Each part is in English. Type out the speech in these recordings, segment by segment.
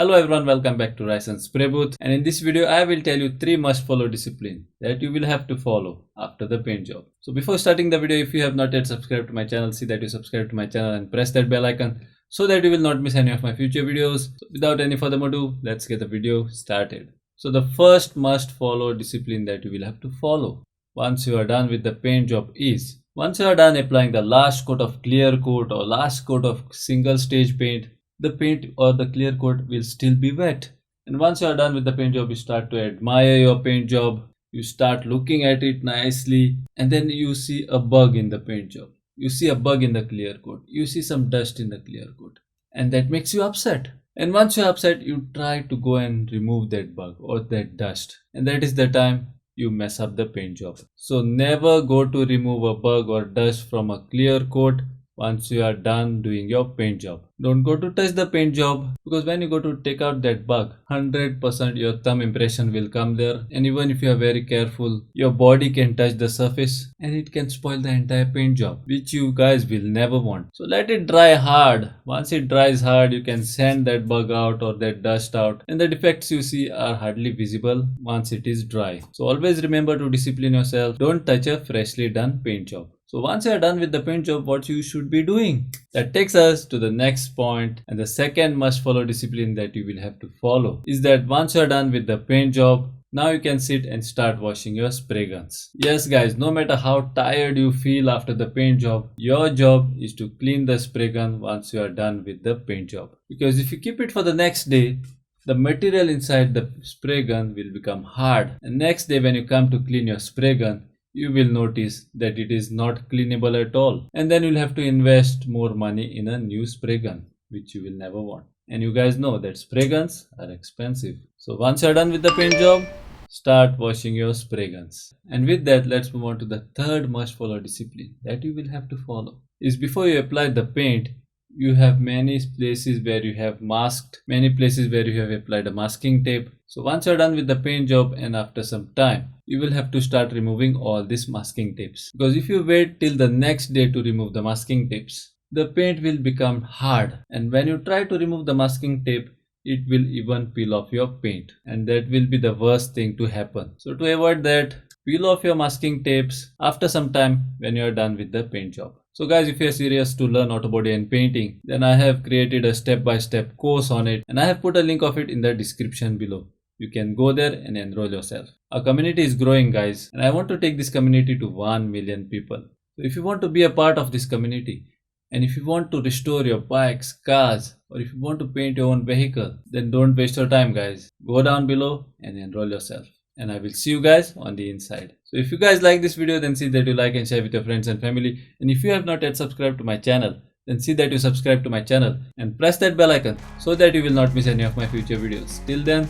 Hello everyone, welcome back to Rice and Spray Booth, and in this video I will tell you 3 must follow discipline that you will have to follow after the paint job. So before starting the video, if you have not yet subscribed to my channel, see that you subscribe to my channel and press that bell icon so that you will not miss any of my future videos. So without any further ado, let's get the video started. So the first must follow discipline that you will have to follow once you are done with the paint job is, once you are done applying the last coat of clear coat or last coat of single stage paint, the paint or the clear coat will still be wet. And once you are done with the paint job, you start to admire your paint job. You start looking at it nicely, and then you see a bug in the paint job. You see a bug in the clear coat. You see some dust in the clear coat, and that makes you upset. And once you're upset, you try to go and remove that bug or that dust, and that is the time you mess up the paint job. So never go to remove a bug or dust from a clear coat once you are done doing your paint job. Don't go to touch the paint job, because when you go to take out that bug, 100% your thumb impression will come there, and even if you are very careful, your body can touch the surface and it can spoil the entire paint job, which you guys will never want. So let it dry hard. Once it dries hard, you can sand that bug out or that dust out, and the defects you see are hardly visible once it is dry. So always remember to discipline yourself. Don't touch a freshly done paint job. So once you are done with the paint job, what you should be doing? That takes us to the next point, and the second must follow discipline that you will have to follow is that once you are done with the paint job, now you can sit and start washing your spray guns. Yes guys, no matter how tired you feel after the paint job, your job is to clean the spray gun once you are done with the paint job. Because if you keep it for the next day, the material inside the spray gun will become hard, and next day when you come to clean your spray gun, you will notice that it is not cleanable at all, and then you'll have to invest more money in a new spray gun, which you will never want. And you guys know that spray guns are expensive. So once you're done with the paint job, start washing your spray guns. And with that, let's move on to the third must follow discipline that you will have to follow is before you apply the paint, you have many places where you have masked, many places where you have applied a masking tape. So once you're done with the paint job, and after some time, you will have to start removing all these masking tapes. Because if you wait till the next day to remove the masking tapes, the paint will become hard, and when you try to remove the masking tape, it will even peel off your paint, and that will be the worst thing to happen. So to avoid that, peel off your masking tapes after some time when you are done with the paint job. So guys, if you are serious to learn Autobody and painting, then I have created a step-by-step course on it, and I have put a link of it in the description below. You can go there and enroll yourself. Our community is growing guys, and I want to take this community to 1 million people. So if you want to be a part of this community, and if you want to restore your bikes, cars, or if you want to paint your own vehicle, then don't waste your time guys. Go down below and enroll yourself, and I will see you guys on the inside. So if you guys like this video, then see that you like and share with your friends and family. And if you have not yet subscribed to my channel, then see that you subscribe to my channel and press that bell icon so that you will not miss any of my future videos. Till then,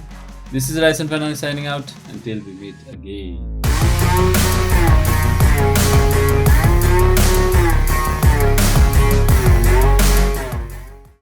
this is Rice and Finance signing out until we meet again.